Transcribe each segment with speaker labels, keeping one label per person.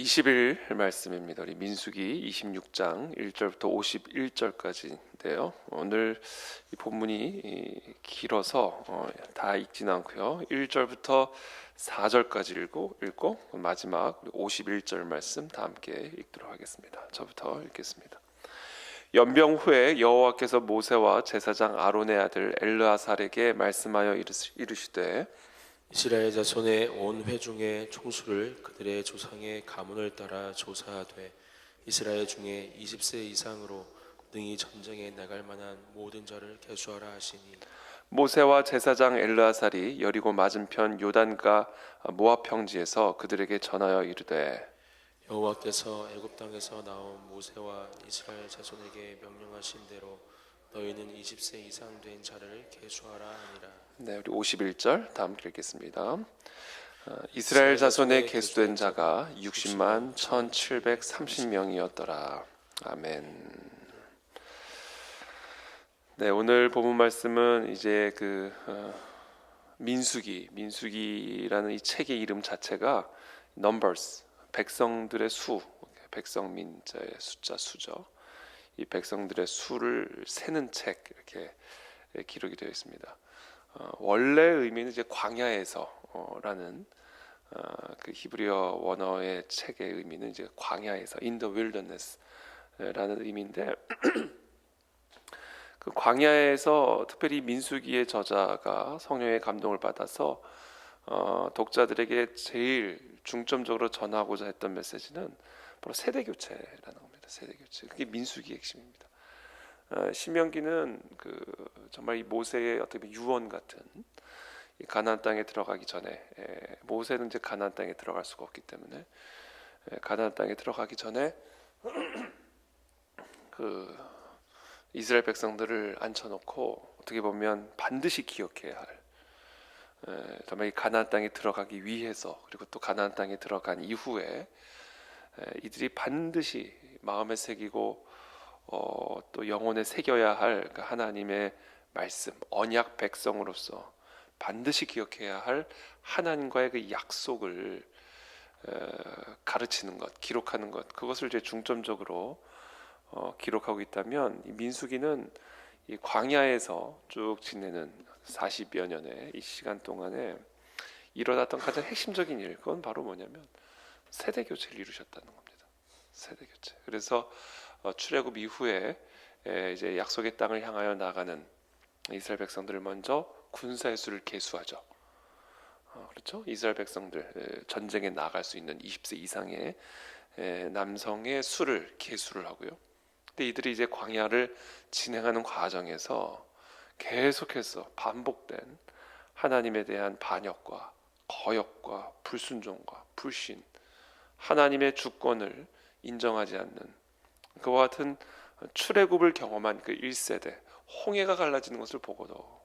Speaker 1: 20일 말씀입니다. 우리 민수기 26장 1절부터 51절까지인데요. 오늘 이 본문이 길어서 다 읽지는 않고요. 1절부터 4절까지 읽고 마지막 51절 말씀 다 함께 읽도록 하겠습니다. 저부터 읽겠습니다. 연병 후에 여호와께서 모세와 제사장 아론의 아들 엘르아살에게 말씀하여 이르시되
Speaker 2: 이스라엘 자손의 온 회중의 총수를 그들의 조상의 가문을 따라 조사하되 이스라엘 중에 20세 이상으로 능히 전쟁에 나갈 만한 모든 자를 계수하라 하시니
Speaker 1: 모세와 제사장 엘르아살이 여리고 맞은편 요단가 모압 평지에서 그들에게 전하여 이르되
Speaker 2: 여호와께서 애굽 땅에서 나온 모세와 이스라엘 자손에게 명령하신 대로 너희는 20세 이상 된 자를 계수하라 하니라.
Speaker 1: 네, 우리 51절 다음 읽겠습니다. 이스라엘 자손에 계수된 자가 60만 1730명이었더라. 아멘. 네, 오늘 본문 말씀은 이제 민수기라는 이 책의 이름 자체가 Numbers, 백성들의 수, 백성민자의 숫자 수죠. 이 백성들의 수를 세는 책 이렇게 기록이 되어 있습니다. 원래 의미는 이제 광야에서라는 그 히브리어 원어의 책의 의미는 이제 광야에서 in the wilderness라는 의미인데 그 광야에서 특별히 민수기의 저자가 성령의 감동을 받아서 독자들에게 제일 중점적으로 전하고자 했던 메시지는 바로 세대 교체라는 겁니다. 세대 교체. 그게 민수기의 핵심입니다. 신명기는 정말 이 모세의 어떻게 유언 같은 이 가나안 땅에 들어가기 전에 모세는 이제 가나안 땅에 들어갈 수가 없기 때문에 가나안 땅에 들어가기 전에 이스라엘 백성들을 앉혀놓고 어떻게 보면 반드시 기억해야 할 정말 이 가나안 땅에 들어가기 위해서 그리고 또 가나안 땅에 들어간 이후에 이들이 반드시 마음에 새기고 또 영혼에 새겨야 할 하나님의 말씀, 언약 백성으로서 반드시 기억해야 할 하나님과의 그 약속을 가르치는 것, 기록하는 것, 그것을 이제 중점적으로 기록하고 있다면 이 민수기는 이 광야에서 쭉 지내는 40여 년의 이 시간 동안에 일어났던 가장 핵심적인 일, 그건 바로 뭐냐면 세대 교체를 이루셨다는 겁니다. 세대 교체. 그래서 출애굽 이후에 이제 약속의 땅을 향하여 나가는 이스라엘 백성들을 먼저 군사의 수를 계수하죠. 그렇죠? 이스라엘 백성들 전쟁에 나갈 수 있는 20세 이상의 남성의 수를 계수를 하고요. 근데 이들이 이제 광야를 진행하는 과정에서 계속해서 반복된 하나님에 대한 반역과 거역과 불순종과 불신, 하나님의 주권을 인정하지 않는 그와 같은 출애굽을 경험한 그 1세대 홍해가 갈라지는 것을 보고도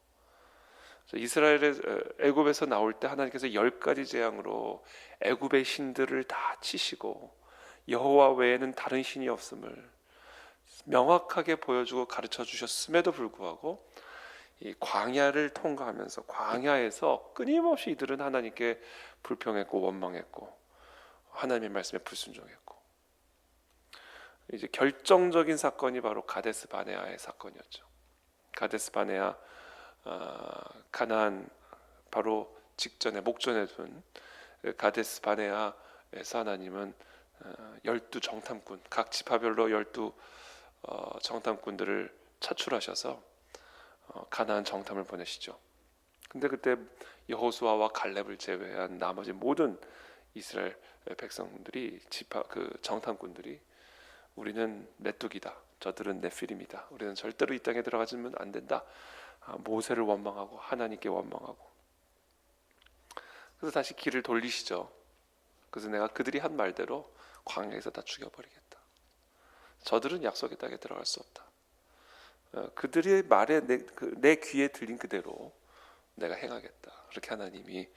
Speaker 1: 이스라엘의 애굽에서 나올 때 하나님께서 10가지 재앙으로 애굽의 신들을 다 치시고 여호와 외에는 다른 신이 없음을 명확하게 보여주고 가르쳐 주셨음에도 불구하고 이 광야를 통과하면서 광야에서 끊임없이 이들은 하나님께 불평했고 원망했고 하나님의 말씀에 불순종했고 이제 결정적인 사건이 바로 가데스 바네아의 사건이었죠. 가데스 바네아 가나안 바로 직전에 목전에 둔 가데스 바네아에서 하나님은 12 정탐꾼 각 지파별로 12 정탐꾼들을 차출하셔서 가나안 정탐을 보내시죠. 근데 그때 여호수아와 갈렙을 제외한 나머지 모든 이스라엘 백성들이 정탐꾼들이 우리는 메뚜기다. 저들은 네필임이다. 우리는 절대로 이 땅에 들어가지면 안 된다. 모세를 원망하고 하나님께 원망하고 그래서 다시 길을 돌리시죠. 그래서 내가 그들이 한 말대로 광야에서 다 죽여버리겠다. 저들은 약속의 땅에 들어갈 수 없다. 그들의 말에 내 귀에 들린 그대로 내가 행하겠다. 그렇게 하나님이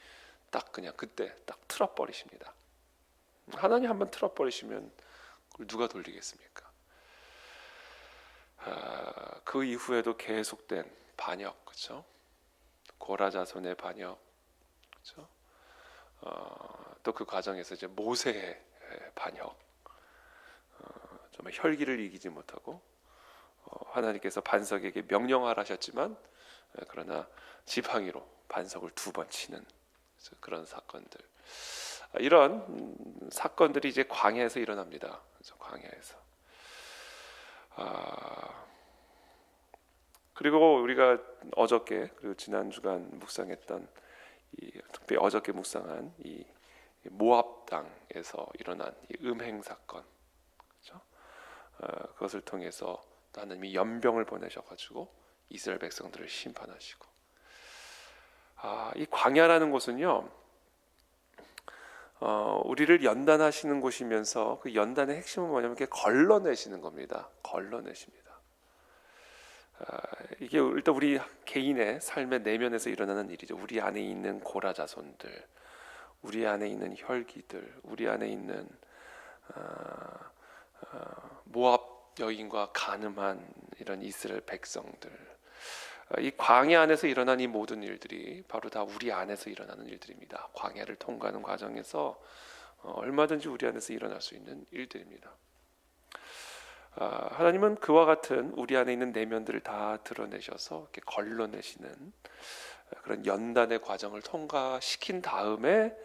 Speaker 1: 딱 그냥 그때 딱 틀어버리십니다. 하나님 한번 틀어버리시면 그걸 누가 돌리겠습니까? 그 이후에도 계속된 반역, 그렇죠? 고라 자손의 반역, 그렇죠? 또 그 과정에서 이제 모세의 반역, 정말 혈기를 이기지 못하고 하나님께서 반석에게 명령하라 하셨지만 그러나 지팡이로 반석을 2번 치는 그런 사건들, 이런 사건들이 이제 광야에서 일어납니다. 그래서 광야에서 그리고 우리가 어저께 그리고 지난 주간 묵상했던 특별히 어저께 묵상한 이 모압 땅에서 일어난 이 음행 사건, 그렇죠? 그것을 통해서 하나님이 연병을 보내셔가지고 이스라엘 백성들을 심판하시고, 이 광야라는 곳은요, 우리를 연단하시는 곳이면서 그 연단의 핵심은 뭐냐면 이렇게 걸러내시는 겁니다. 걸러내십니다. 이게 일단 우리 개인의 삶의 내면에서 일어나는 일이죠. 우리 안에 있는 고라 자손들, 우리 안에 있는 혈기들, 우리 안에 있는 모압 여인과 간음한 이런 이스라엘 백성들, 이 광야 안에서 일어난 이 모든 일들이 바로 다 우리 안에서 일어나는 일들입니다. 광야를 통과하는 과정에서 얼마든지 우리 안에서 일어날 수 있는 일들입니다. 하나님은 그와 같은 우리 안에 있는 내면들을 다 드러내셔서 이렇게 걸러내시는 그런 연단의 과정을 통과시킨 다음에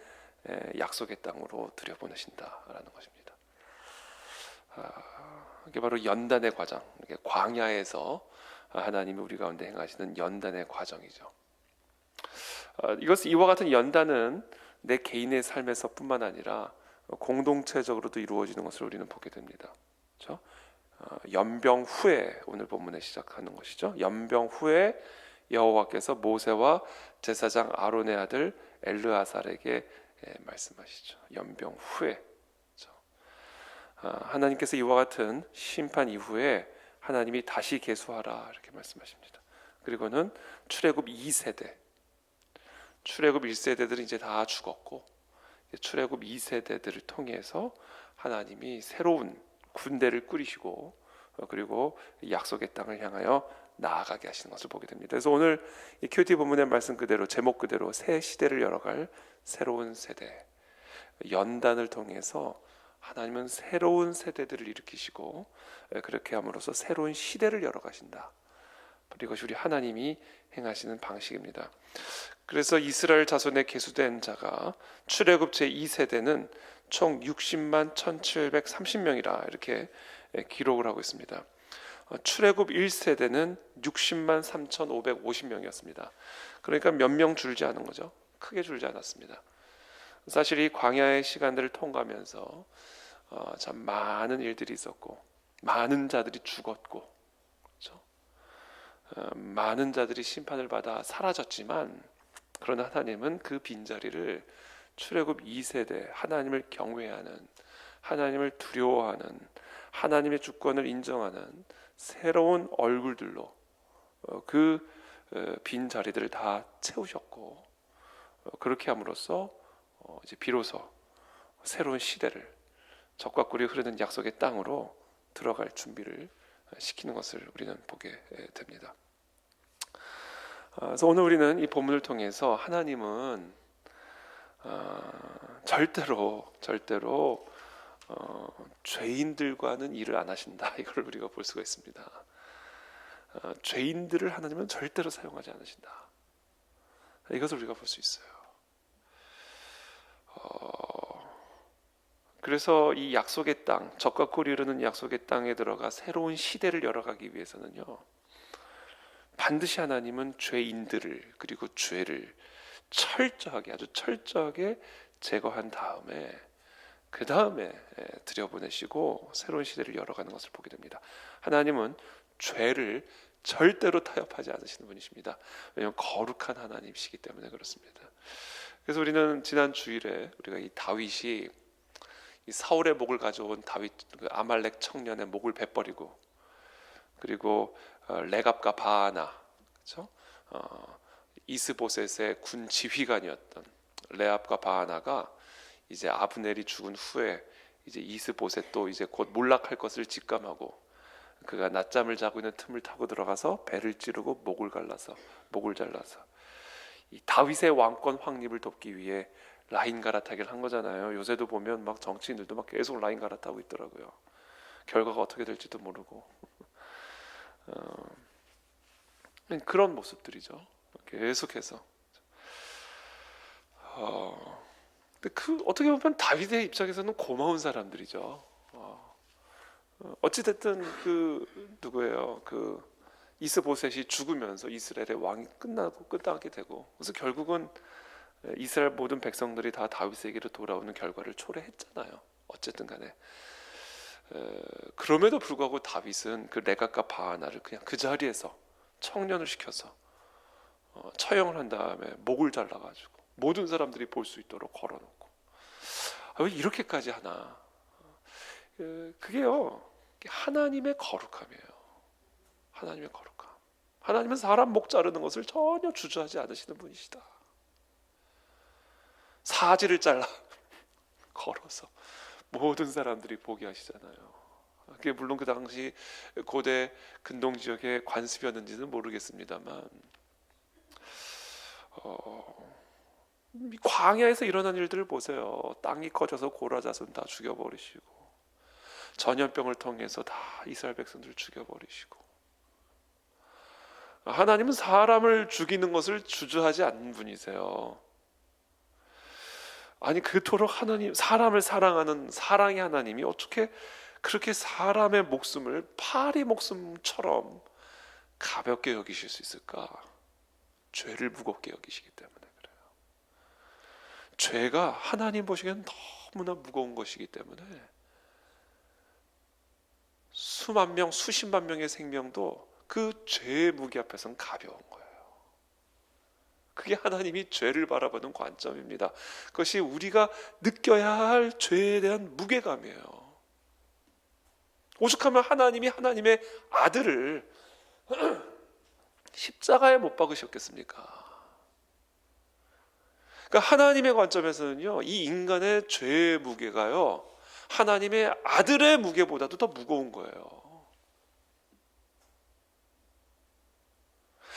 Speaker 1: 약속의 땅으로 들여보내신다라는 것입니다. 이게 바로 연단의 과정, 이게 광야에서 하나님이 우리 가운데 행하시는 연단의 과정이죠. 이와 같은 연단은 내 개인의 삶에서뿐만 아니라 공동체적으로도 이루어지는 것을 우리는 보게 됩니다. 그렇죠? 연병 후에 오늘 본문에 시작하는 것이죠. 연병 후에 여호와께서 모세와 제사장 아론의 아들 엘르아살에게 말씀하시죠. 연병 후에, 그렇죠? 하나님께서 이와 같은 심판 이후에 하나님이 다시 계수하라 이렇게 말씀하십니다. 그리고는 출애굽 2세대, 출애굽 1세대들은 이제 다 죽었고 출애굽 2세대들을 통해서 하나님이 새로운 군대를 꾸리시고 그리고 약속의 땅을 향하여 나아가게 하시는 것을 보게 됩니다. 그래서 오늘 이 큐티 본문의 말씀 그대로, 제목 그대로 새 시대를 열어갈 새로운 세대, 연단을 통해서 하나님은 새로운 세대들을 일으키시고 그렇게 함으로써 새로운 시대를 열어가신다. 이것이 우리 하나님이 행하시는 방식입니다. 그래서 이스라엘 자손에 계수된 자가 출애굽 제2세대는 총 60만 1730명이라 이렇게 기록을 하고 있습니다. 출애굽 1세대는 60만 3550명이었습니다. 그러니까 몇 명 줄지 않은 거죠. 크게 줄지 않았습니다. 사실 이 광야의 시간들을 통과하면서 참 많은 일들이 있었고 많은 자들이 죽었고, 그렇죠? 많은 자들이 심판을 받아 사라졌지만 그러나 하나님은 그 빈자리를 출애굽 2세대, 하나님을 경외하는, 하나님을 두려워하는, 하나님의 주권을 인정하는 새로운 얼굴들로 그 빈자리들을 다 채우셨고, 그렇게 함으로써 이제 비로소 새로운 시대를, 적과 꿀이 흐르는 약속의 땅으로 들어갈 준비를 시키는 것을 우리는 보게 됩니다. 그래서 오늘 우리는 이 본문을 통해서 하나님은 절대로 죄인들과는 일을 안 하신다, 이걸 우리가 볼 수가 있습니다. 죄인들을 하나님은 절대로 사용하지 않으신다, 이것을 우리가 볼 수 있어요. 그래서 이 약속의 땅, 적과 꿀이 흐르는 약속의 땅에 들어가 새로운 시대를 열어가기 위해서는요, 반드시 하나님은 죄인들을, 그리고 죄를 철저하게, 아주 철저하게 제거한 다음에 그 다음에 들여보내시고 새로운 시대를 열어가는 것을 보게 됩니다. 하나님은 죄를 절대로 타협하지 않으시는 분이십니다. 왜냐하면 거룩한 하나님이시기 때문에 그렇습니다. 그래서 우리는 지난 주일에 우리가 이 다윗이 이 사울의 목을 가져온 다윗, 그 아말렉 청년의 목을 베버리고, 그리고 레갑과 바하나, 그렇죠? 이스보셋의 군 지휘관이었던 레압과 바하나가 이제 아브넬이 죽은 후에 이제 이스보셋도 이제 곧 몰락할 것을 직감하고 그가 낮잠을 자고 있는 틈을 타고 들어가서 배를 찌르고 목을 잘라서 이 다윗의 왕권 확립을 돕기 위해 라인 갈아타기를 한 거잖아요. 요새도 보면 막 정치인들도 막 계속 라인 갈아타고 있더라고요. 결과가 어떻게 될지도 모르고 그런 모습들이죠. 계속해서. 근데 그 어떻게 보면 다윗의 입장에서는 고마운 사람들이죠. 어찌 됐든 그 누구예요? 그 이스보셋이 죽으면서 이스라엘의 왕이 끝나게 되고, 그래서 결국은 이스라엘 모든 백성들이 다 다윗에게로 돌아오는 결과를 초래했잖아요. 어쨌든 간에 그럼에도 불구하고 다윗은 그 레갑과 바하나를 그냥 그 자리에서 청년을 시켜서 처형을 한 다음에 목을 잘라가지고 모든 사람들이 볼 수 있도록 걸어놓고, 왜 이렇게까지 하나? 그게요, 하나님의 거룩함이에요. 하나님의 거룩함. 하나님은 사람 목 자르는 것을 전혀 주저하지 않으시는 분이시다. 사지를 잘라 걸어서 모든 사람들이 보게 하시잖아요. 그게 물론 그 당시 고대 근동 지역의 관습이었는지는 모르겠습니다만, 광야에서 일어난 일들을 보세요. 땅이 커져서 고라자손 다 죽여버리시고, 전염병을 통해서 다 이스라엘 백성들을 죽여버리시고, 하나님은 사람을 죽이는 것을 주저하지 않는 분이세요. 아니 그토록 하나님, 사람을 사랑하는 사랑의 하나님이 어떻게 그렇게 사람의 목숨을 파리 목숨처럼 가볍게 여기실 수 있을까? 죄를 무겁게 여기시기 때문에 그래요. 죄가 하나님 보시기엔 너무나 무거운 것이기 때문에 수만 명, 수십만 명의 생명도 그 죄의 무게 앞에서는 가벼운 거예요. 그게 하나님이 죄를 바라보는 관점입니다. 그것이 우리가 느껴야 할 죄에 대한 무게감이에요. 오죽하면 하나님이 하나님의 아들을 십자가에 못 박으셨겠습니까? 그러니까 하나님의 관점에서는요, 이 인간의 죄의 무게가요, 하나님의 아들의 무게보다도 더 무거운 거예요.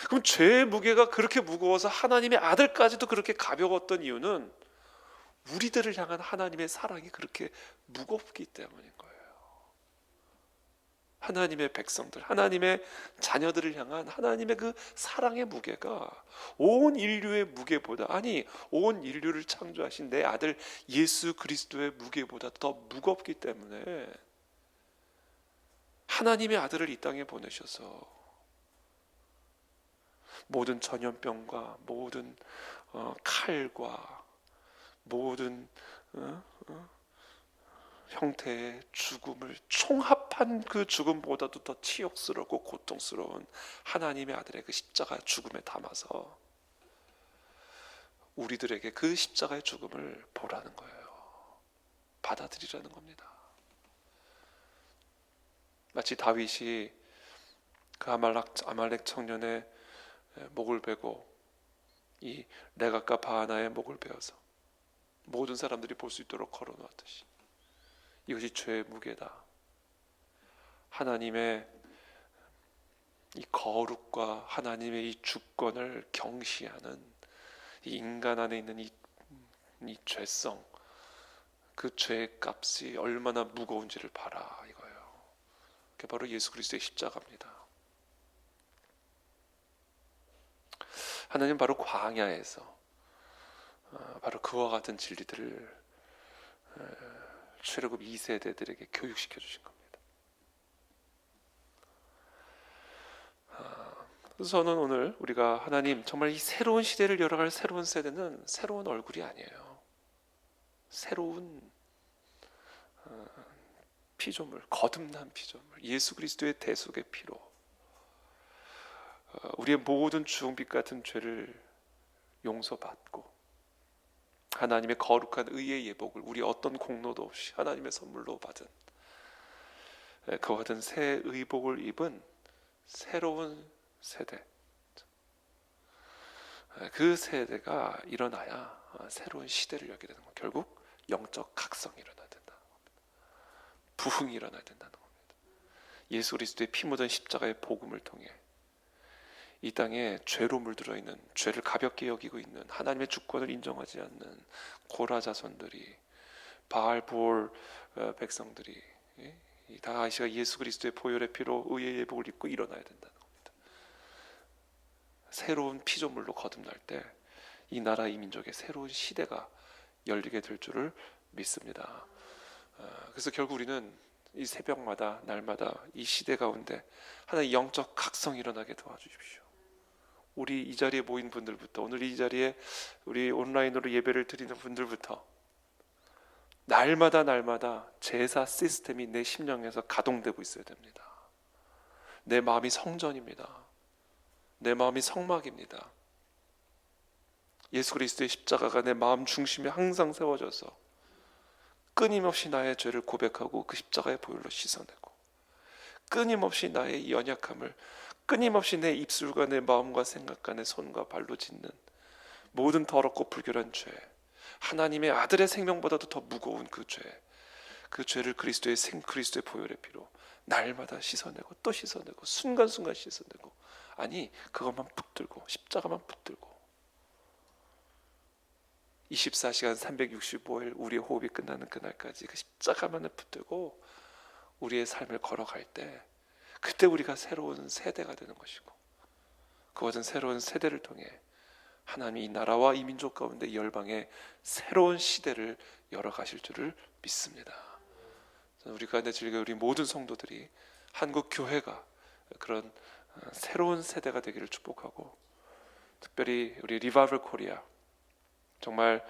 Speaker 1: 그럼 죄의 무게가 그렇게 무거워서 하나님의 아들까지도 그렇게 가벼웠던 이유는 우리들을 향한 하나님의 사랑이 그렇게 무겁기 때문인 거예요. 하나님의 백성들, 하나님의 자녀들을 향한 하나님의 그 사랑의 무게가 온 인류의 무게보다, 아니 온 인류를 창조하신 내 아들 예수 그리스도의 무게보다 더 무겁기 때문에 하나님의 아들을 이 땅에 보내셔서 모든 전염병과 모든 칼과 모든 형태의 죽음을 총합한 그 죽음보다도 더 치욕스럽고 고통스러운 하나님의 아들의 그 십자가 죽음에 담아서 우리들에게 그 십자가의 죽음을 보라는 거예요. 받아들이라는 겁니다. 마치 다윗이 그 아말렉 청년의 목을 베고 이 레갑과 바하나의 목을 베어서 모든 사람들이 볼 수 있도록 걸어놓았듯이, 이것이 죄의 무게다. 하나님의 이 거룩과 하나님의 이 주권을 경시하는 이 인간 안에 있는 이 죄성, 그 죄의 값이 얼마나 무거운지를 봐라 이거예요. 그게 바로 예수 그리스도의 십자가입니다. 하나님 바로 광야에서 바로 그와 같은 진리들을 출애굽 2세대들에게 교육시켜 주신 겁니다. 그래서 저는 오늘 우리가 하나님 정말 이 새로운 시대를 열어갈 새로운 세대는 새로운 얼굴이 아니에요. 새로운 피조물, 거듭난 피조물, 예수 그리스도의 대속의 피로 우리의 모든 주홍빛 같은 죄를 용서받고 하나님의 거룩한 의의 예복을 우리 어떤 공로도 없이 하나님의 선물로 받은 그와 같은 새 의복을 입은 새로운 세대, 그 세대가 일어나야 새로운 시대를 열게 되는 겁니다. 결국 영적 각성이 일어나야 된다는 겁니다. 부흥이 일어나야 된다는 겁니다. 예수 그리스도의 피 묻은 십자가의 복음을 통해 이 땅에 죄로 물들어 있는, 죄를 가볍게 여기고 있는, 하나님의 주권을 인정하지 않는 고라 자손들이, 바알볼 백성들이, 다 아시아 예수 그리스도의 보혈의 피로 의의 예복을 입고 일어나야 된다는 겁니다. 새로운 피조물로 거듭날 때 이 나라 이 민족의 새로운 시대가 열리게 될 줄을 믿습니다. 그래서 결국 우리는 이 새벽마다 날마다 이 시대 가운데 하나의 영적 각성이 일어나게 도와주십시오. 우리 이 자리에 모인 분들부터, 오늘 이 자리에 우리 온라인으로 예배를 드리는 분들부터 날마다 제사 시스템이 내 심령에서 가동되고 있어야 됩니다. 내 마음이 성전입니다. 내 마음이 성막입니다. 예수 그리스도의 십자가가 내 마음 중심에 항상 세워져서 끊임없이 나의 죄를 고백하고 그 십자가의 보혈로 씻어내고, 끊임없이 나의 연약함을, 끊임없이 내 입술과 내 마음과 생각과 내 손과 발로 짓는 모든 더럽고 불결한 죄, 하나님의 아들의 생명보다도 더 무거운 그 죄를 그리스도의 보혈의 피로 날마다 씻어내고 또 씻어내고 순간순간 씻어내고, 아니 그것만 붙들고 십자가만 붙들고 24시간 365일 우리의 호흡이 끝나는 그날까지 그 십자가만을 붙들고 우리의 삶을 걸어갈 때, 그때 우리가 새로운 세대가 되는 것이고, 그것은 새로운 세대를 통해 하나님이 이 나라와 이 민족 가운데 열방의 새로운 시대를 열어가실 줄을 믿습니다. 우리 가운데 즐겨 우리 모든 성도들이 한국 교회가 그런 새로운 세대가 되기를 축복하고, 특별히 우리 리바이벌 코리아, 정말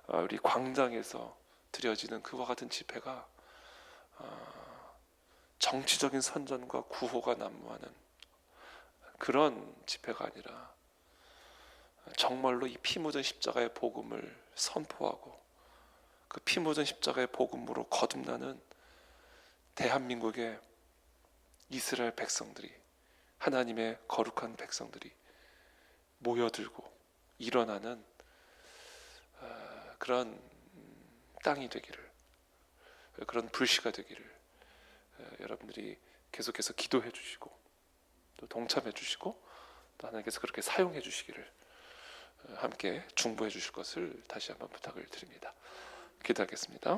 Speaker 1: 우리 광장에서 드려지는 그와 같은 집회가 정치적인 선전과 구호가 난무하는 그런 집회가 아니라 정말로 이 피 묻은 십자가의 복음을 선포하고 그 피 묻은 십자가의 복음으로 거듭나는 대한민국의 이스라엘 백성들이, 하나님의 거룩한 백성들이 모여들고 일어나는 그런 땅이 되기를, 그런 불씨가 되기를 여러분들이 계속해서 기도해 주시고 또 동참해 주시고 또 하나님께서 그렇게 사용해 주시기를 함께 중보해 주실 것을 다시 한번 부탁을 드립니다. 기도하겠습니다.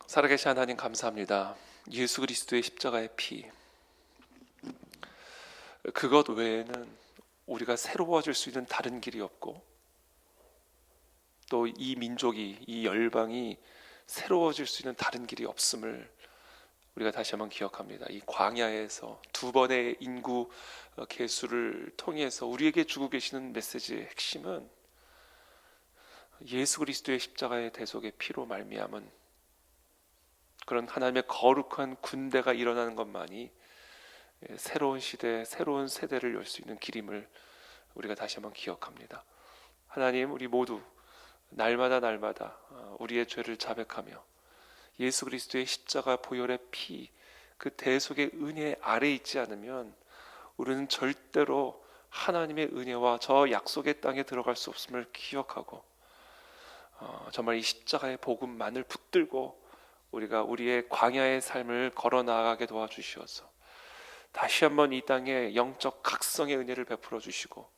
Speaker 1: 살아계신 하나님 감사합니다. 예수 그리스도의 십자가의 피, 그것 외에는 우리가 새로워질 수 있는 다른 길이 없고, 또 이 민족이, 이 열방이 새로워질 수 있는 다른 길이 없음을 우리가 다시 한번 기억합니다. 이 광야에서 두 번의 인구 계수를 통해서 우리에게 주고 계시는 메시지의 핵심은 예수 그리스도의 십자가의 대속의 피로 말미암은 그런 하나님의 거룩한 군대가 일어나는 것만이 새로운 시대, 새로운 세대를 열 수 있는 길임을 우리가 다시 한번 기억합니다. 하나님, 우리 모두 날마다 우리의 죄를 자백하며 예수 그리스도의 십자가 보혈의 피, 그 대속의 은혜 아래 있지 않으면 우리는 절대로 하나님의 은혜와 저 약속의 땅에 들어갈 수 없음을 기억하고, 정말 이 십자가의 복음만을 붙들고 우리가 우리의 광야의 삶을 걸어 나가게 도와주시어서 다시 한번 이 땅에 영적 각성의 은혜를 베풀어 주시고,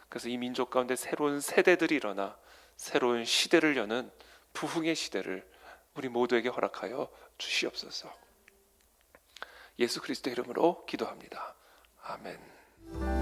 Speaker 1: 그래서 이 민족 가운데 새로운 세대들이 일어나 새로운 시대를 여는 부흥의 시대를 우리 모두에게 허락하여 주시옵소서. 예수 그리스도의 이름으로 기도합니다. 아멘.